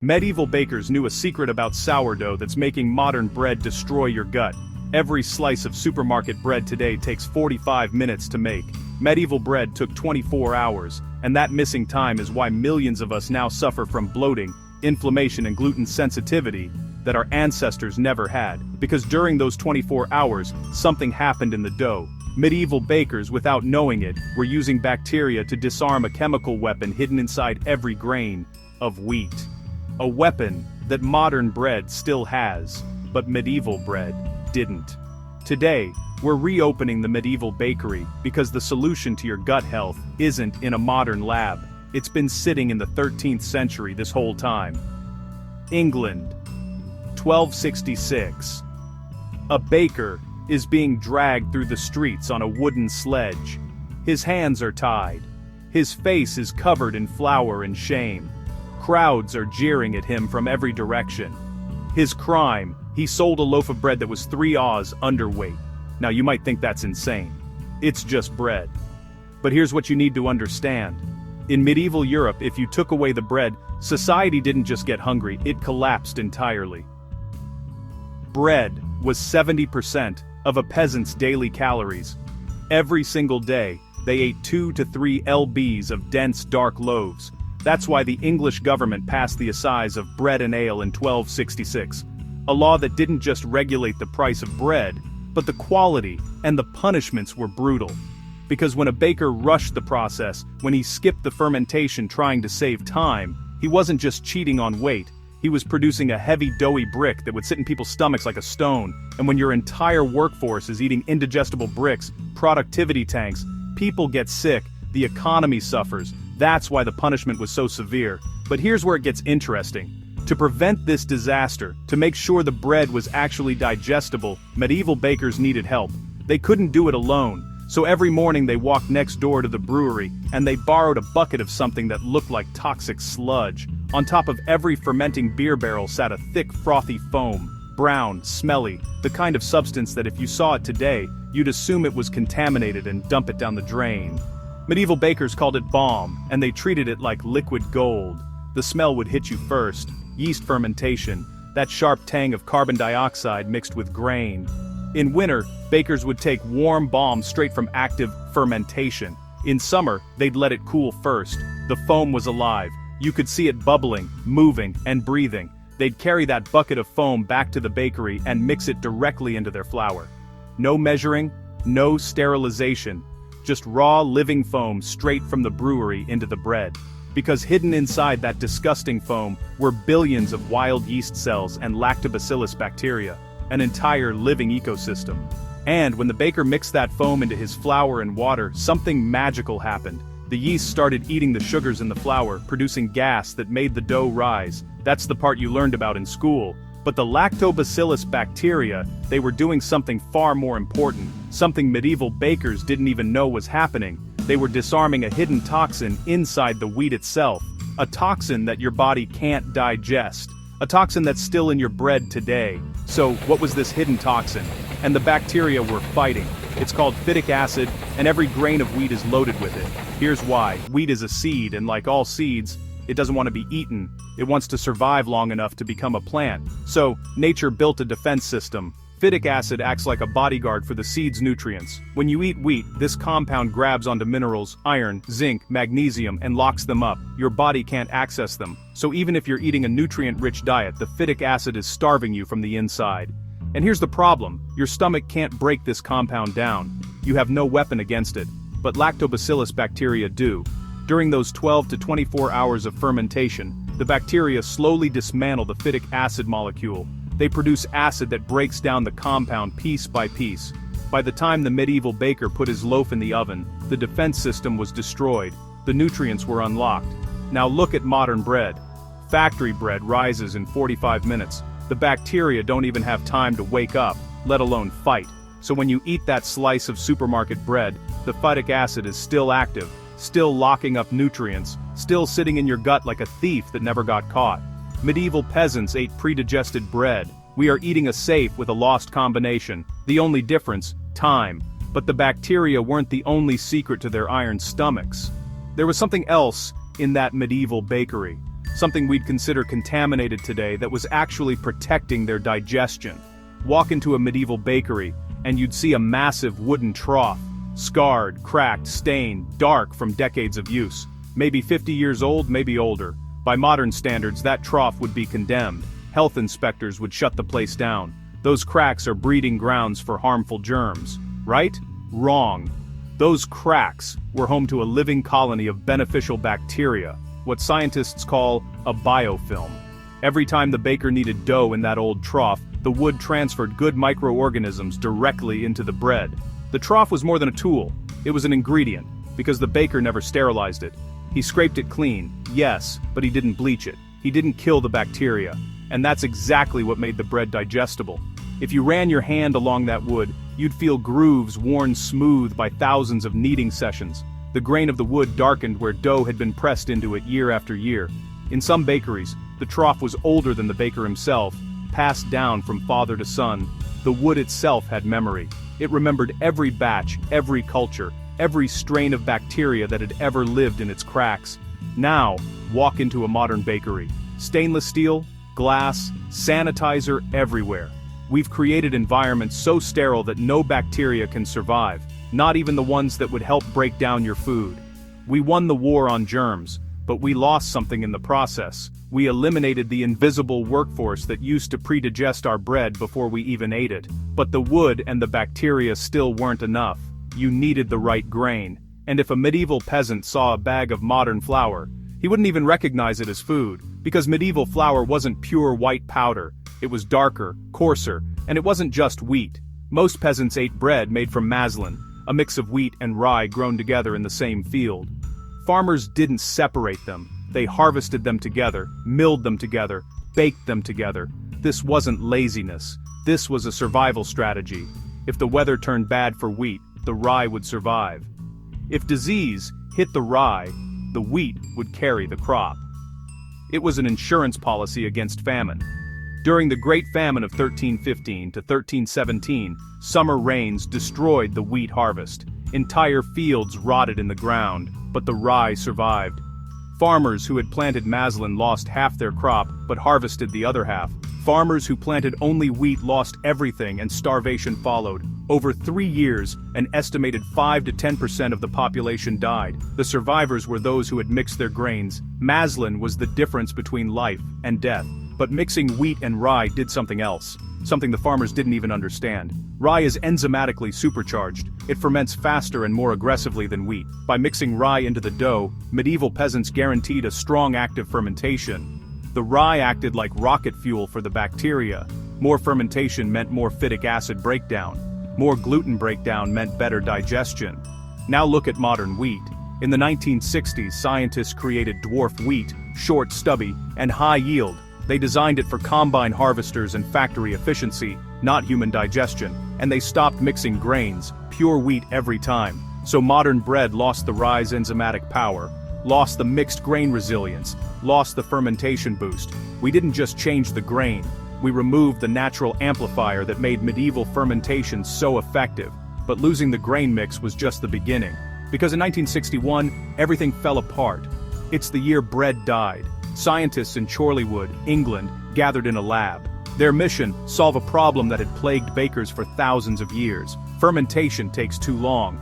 Medieval bakers knew a secret about sourdough that's making modern bread destroy your gut. Every slice of supermarket bread today takes 45 minutes to make. Medieval bread took 24 hours, and that missing time is why millions of us now suffer from bloating, inflammation and gluten sensitivity that our ancestors never had. Because during those 24 hours, something happened in the dough. Medieval bakers, without knowing it, were using bacteria to disarm a chemical weapon hidden inside every grain of wheat. A weapon that modern bread still has, but medieval bread didn't. Today, we're reopening the medieval bakery because the solution to your gut health isn't in a modern lab. It's been sitting in the 13th century this whole time. England, 1266. A baker is being dragged through the streets on a wooden sledge. His hands are tied. His face is covered in flour and shame. Crowds are jeering at him from every direction. His crime: he sold a loaf of bread that was 3 oz underweight. Now you might think that's insane. It's just bread. But here's what you need to understand. In medieval Europe, if you took away the bread, society didn't just get hungry, it collapsed entirely. Bread was 70% of a peasant's daily calories. Every single day, they ate 2 to 3 lbs of dense dark loaves. That's why the English government passed the Assize of Bread and Ale in 1266. A law that didn't just regulate the price of bread, but the quality, and the punishments were brutal. Because when a baker rushed the process, when he skipped the fermentation trying to save time, he wasn't just cheating on weight, he was producing a heavy doughy brick that would sit in people's stomachs like a stone. And when your entire workforce is eating indigestible bricks, productivity tanks, people get sick, the economy suffers. That's why the punishment was so severe. But here's where it gets interesting. To prevent this disaster, to make sure the bread was actually digestible, medieval bakers needed help. They couldn't do it alone, so every morning they walked next door to the brewery, and they borrowed a bucket of something that looked like toxic sludge. On top of every fermenting beer barrel sat a thick frothy foam, brown, smelly, the kind of substance that if you saw it today, you'd assume it was contaminated and dump it down the drain. Medieval bakers called it balm, and they treated it like liquid gold. The smell would hit you first: yeast fermentation, that sharp tang of carbon dioxide mixed with grain. In winter, bakers would take warm balm straight from active fermentation. In summer, they'd let it cool first. The foam was alive. You could see it bubbling, moving, and breathing. They'd carry that bucket of foam back to the bakery and mix it directly into their flour. No measuring, no sterilization. Just raw living foam straight from the brewery into the bread. Because hidden inside that disgusting foam were billions of wild yeast cells and lactobacillus bacteria, an entire living ecosystem. And when the baker mixed that foam into his flour and water, something magical happened. The yeast started eating the sugars in the flour, producing gas that made the dough rise. That's the part you learned about in school. But the lactobacillus bacteria, they were doing something far more important, something medieval bakers didn't even know was happening. They were disarming a hidden toxin inside the wheat itself, a toxin that your body can't digest, a toxin that's still in your bread today. So, what was this hidden toxin? And the bacteria were fighting. It's called phytic acid, and every grain of wheat is loaded with it. Here's why. Wheat is a seed, and like all seeds, it doesn't want to be eaten. It wants to survive long enough to become a plant. So, nature built a defense system. Phytic acid acts like a bodyguard for the seed's nutrients. When you eat wheat, this compound grabs onto minerals, iron, zinc, magnesium, and locks them up. Your body can't access them. So even if you're eating a nutrient-rich diet, the phytic acid is starving you from the inside. And here's the problem. Your stomach can't break this compound down. You have no weapon against it. But lactobacillus bacteria do. During those 12 to 24 hours of fermentation, the bacteria slowly dismantle the phytic acid molecule. They produce acid that breaks down the compound piece by piece. By the time the medieval baker put his loaf in the oven, the defense system was destroyed. The nutrients were unlocked. Now look at modern bread. Factory bread rises in 45 minutes. The bacteria don't even have time to wake up, let alone fight. So when you eat that slice of supermarket bread, the phytic acid is still active, still locking up nutrients, still sitting in your gut like a thief that never got caught. Medieval peasants ate predigested bread. We are eating a safe with a lost combination. The only difference, time. But the bacteria weren't the only secret to their iron stomachs. There was something else in that medieval bakery. something we'd consider contaminated today that was actually protecting their digestion. Walk into a medieval bakery, and you'd see a massive wooden trough, scarred, cracked, stained, dark from decades of use. Maybe 50 years old, maybe older. By modern standards, that trough would be condemned. Health inspectors would shut the place down. Those cracks are breeding grounds for harmful germs. Right? Wrong. Those cracks were home to a living colony of beneficial bacteria, what scientists call a biofilm. Every time the baker needed dough in that old trough, the wood transferred good microorganisms directly into the bread. The trough was more than a tool, it was an ingredient, because the baker never sterilized it. He scraped it clean, yes, but he didn't bleach it. He didn't kill the bacteria. And that's exactly what made the bread digestible. If you ran your hand along that wood, you'd feel grooves worn smooth by thousands of kneading sessions. The grain of the wood darkened where dough had been pressed into it year after year. In some bakeries, the trough was older than the baker himself, passed down from father to son. The wood itself had memory. It remembered every batch, every culture, every strain of bacteria that had ever lived in its cracks. Now, walk into a modern bakery. Stainless steel, glass, sanitizer everywhere. We've created environments so sterile that no bacteria can survive, not even the ones that would help break down your food. We won the war on germs, but we lost something in the process. We eliminated the invisible workforce that used to predigest our bread before we even ate it. But the wood and the bacteria still weren't enough. You needed the right grain. And if a medieval peasant saw a bag of modern flour, he wouldn't even recognize it as food, because medieval flour wasn't pure white powder. It was darker, coarser, and it wasn't just wheat. Most peasants ate bread made from maslin, a mix of wheat and rye grown together in the same field. Farmers didn't separate them. They harvested them together, milled them together, baked them together. This wasn't laziness. This was a survival strategy. If the weather turned bad for wheat, the rye would survive. If disease hit the rye, the wheat would carry the crop. It was an insurance policy against famine. During the Great Famine of 1315 to 1317, summer rains destroyed the wheat harvest. Entire fields rotted in the ground, but the rye survived. Farmers who had planted maslin lost half their crop, but harvested the other half. Farmers who planted only wheat lost everything, and starvation followed. Over 3 years, an estimated 5 to 10% of the population died. The survivors were those who had mixed their grains. Maslin was the difference between life and death. But mixing wheat and rye did something else. Something the farmers didn't even understand. Rye is enzymatically supercharged. It ferments faster and more aggressively than wheat. By mixing rye into the dough, medieval peasants guaranteed a strong active fermentation. The rye acted like rocket fuel for the bacteria. More fermentation meant more phytic acid breakdown. More gluten breakdown meant better digestion. Now look at modern wheat. In the 1960s, scientists created dwarf wheat, short, stubby, and high yield. They designed it for combine harvesters and factory efficiency, not human digestion, and they stopped mixing grains, pure wheat every time. So modern bread lost the rye's enzymatic power, lost the mixed grain resilience, lost the fermentation boost. We didn't just change the grain, we removed the natural amplifier that made medieval fermentation so effective. But losing the grain mix was just the beginning. Because in 1961, everything fell apart. It's the year bread died. Scientists in Chorleywood, England, gathered in a lab. Their mission: solve a problem that had plagued bakers for thousands of years. Fermentation takes too long.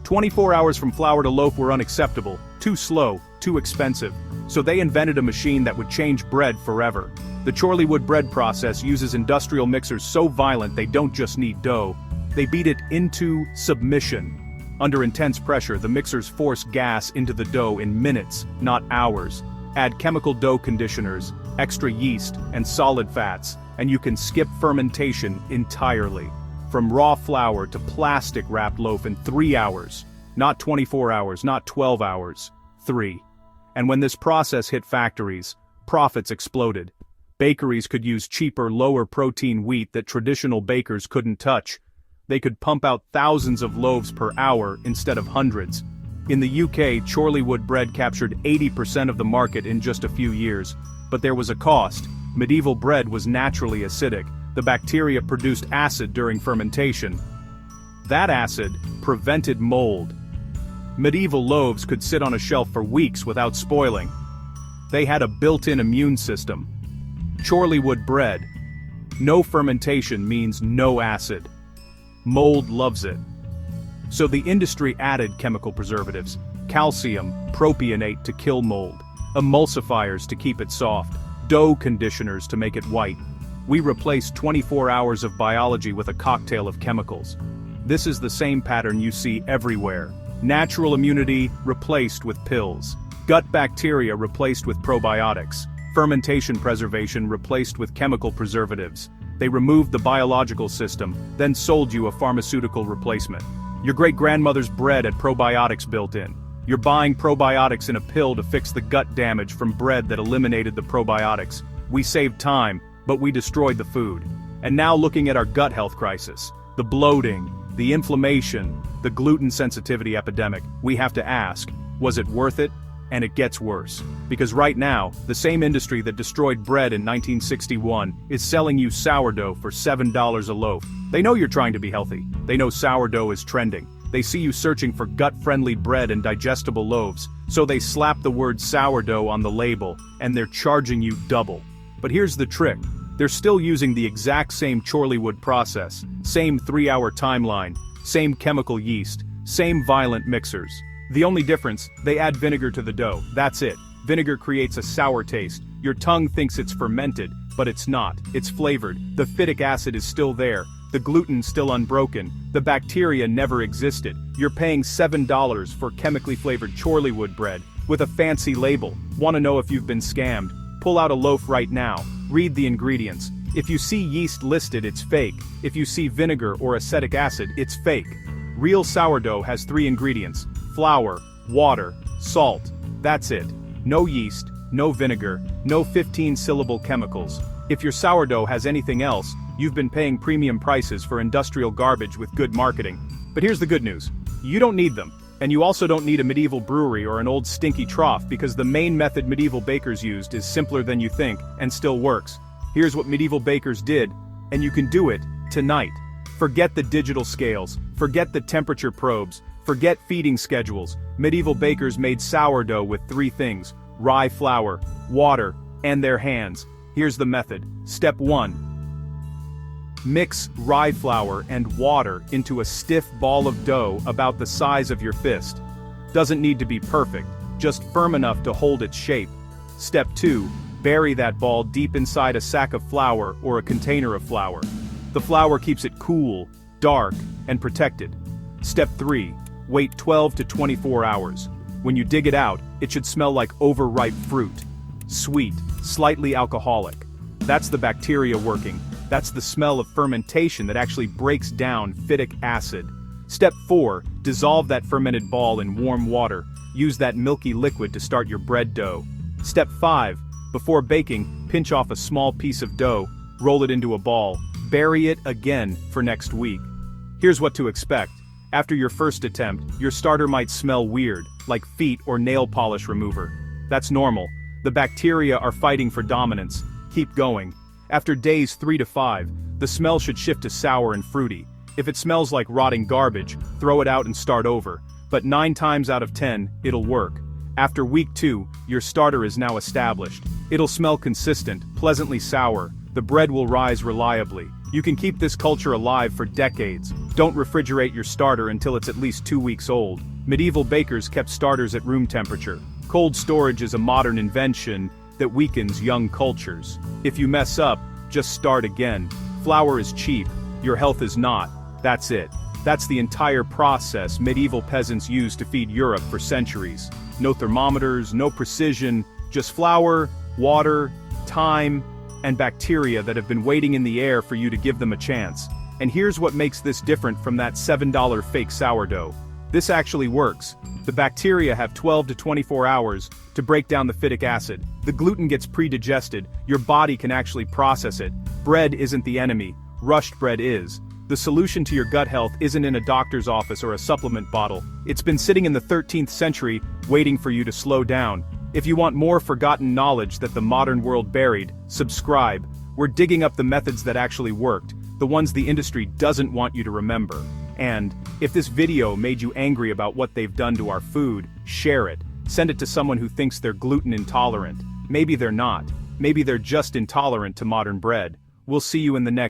24 hours from flour to loaf were unacceptable, too slow, too expensive. So they invented a machine that would change bread forever. The Chorleywood Bread Process uses industrial mixers so violent they don't just knead dough, they beat it into submission. Under intense pressure, the mixers force gas into the dough in minutes, not hours. Add chemical dough conditioners, extra yeast, and solid fats, and you can skip fermentation entirely. From raw flour to plastic-wrapped loaf in 3 hours. Not 24 hours, not 12 hours. 3. And when this process hit factories, profits exploded. Bakeries could use cheaper, lower-protein wheat that traditional bakers couldn't touch. They could pump out thousands of loaves per hour instead of hundreds. In the UK, Chorleywood bread captured 80% of the market in just a few years. But there was a cost. Medieval bread was naturally acidic. The bacteria produced acid during fermentation. That acid prevented mold. Medieval loaves could sit on a shelf for weeks without spoiling. They had a built-in immune system. Chorleywood bread. No fermentation means no acid. Mold loves it. So the industry added chemical preservatives, calcium, propionate to kill mold, emulsifiers to keep it soft, dough conditioners to make it white. We replaced 24 hours of biology with a cocktail of chemicals. This is the same pattern you see everywhere. Natural immunity replaced with pills. Gut bacteria replaced with probiotics. Fermentation preservation replaced with chemical preservatives. They removed the biological system, then sold you a pharmaceutical replacement. Your great-grandmother's bread had probiotics built in. You're buying probiotics in a pill to fix the gut damage from bread that eliminated the probiotics. We saved time, but we destroyed the food. And now looking at our gut health crisis, the bloating, the inflammation, the gluten sensitivity epidemic, we have to ask, was it worth it? And it gets worse. Because right now, the same industry that destroyed bread in 1961 is selling you sourdough for $7 a loaf. They know you're trying to be healthy. They know sourdough is trending. They see you searching for gut-friendly bread and digestible loaves, so they slap the word sourdough on the label, and they're charging you double. But here's the trick. They're still using the exact same Chorleywood process, same 3-hour timeline, same chemical yeast, same violent mixers. The only difference, they add vinegar to the dough, that's it. Vinegar creates a sour taste. Your tongue thinks it's fermented, but it's not. It's flavored. The phytic acid is still there. The gluten still unbroken. The bacteria never existed. You're paying $7 for chemically flavored Chorleywood bread with a fancy label. Want to know if you've been scammed? Pull out a loaf right now. Read the ingredients. If you see yeast listed, it's fake. If you see vinegar or acetic acid, it's fake. Real sourdough has 3 ingredients: flour, water, salt. That's it. No yeast, no vinegar, no 15-syllable chemicals. If your sourdough has anything else, you've been paying premium prices for industrial garbage with good marketing. But here's the good news. You don't need them. And you also don't need a medieval brewery or an old stinky trough, because the main method medieval bakers used is simpler than you think and still works. Here's what medieval bakers did, and you can do it tonight. Forget the digital scales, forget the temperature probes, forget feeding schedules. Medieval bakers made sourdough with 3 things: rye flour, water, and their hands. Here's the method. Step 1. Mix rye flour and water into a stiff ball of dough about the size of your fist. Doesn't need to be perfect, just firm enough to hold its shape. Step 2. Bury that ball deep inside a sack of flour or a container of flour. The flour keeps it cool, dark, and protected. Step 3. Wait 12 to 24 hours. When you dig it out, it should smell like overripe fruit. Sweet, slightly alcoholic. That's the bacteria working. That's the smell of fermentation that actually breaks down phytic acid. Step 4. Dissolve that fermented ball in warm water. Use that milky liquid to start your bread dough. Step 5. Before baking, pinch off a small piece of dough, roll it into a ball, bury it again for next week. Here's what to expect. After your first attempt, your starter might smell weird, like feet or nail polish remover. That's normal. The bacteria are fighting for dominance. Keep going. After days 3 to 5, the smell should shift to sour and fruity. If it smells like rotting garbage, throw it out and start over. But 9 times out of 10, it'll work. After week 2, your starter is now established. It'll smell consistent, pleasantly sour. The bread will rise reliably. You can keep this culture alive for decades. Don't refrigerate your starter until it's at least 2 weeks old. Medieval bakers kept starters at room temperature. Cold storage is a modern invention that weakens young cultures. If you mess up, just start again. Flour is cheap, your health is not. That's it. That's the entire process medieval peasants used to feed Europe for centuries. No thermometers, no precision, just flour, water, time, and bacteria that have been waiting in the air for you to give them a chance. And here's what makes this different from that $7 fake sourdough. This actually works. The bacteria have 12 to 24 hours to break down the phytic acid. The gluten gets predigested, your body can actually process it. Bread isn't the enemy, rushed bread is. The solution to your gut health isn't in a doctor's office or a supplement bottle. It's been sitting in the 13th century, waiting for you to slow down. If you want more forgotten knowledge that the modern world buried, subscribe. We're digging up the methods that actually worked, the ones the industry doesn't want you to remember. And, if this video made you angry about what they've done to our food, share it. Send it to someone who thinks they're gluten intolerant. Maybe they're not. Maybe they're just intolerant to modern bread. We'll see you in the next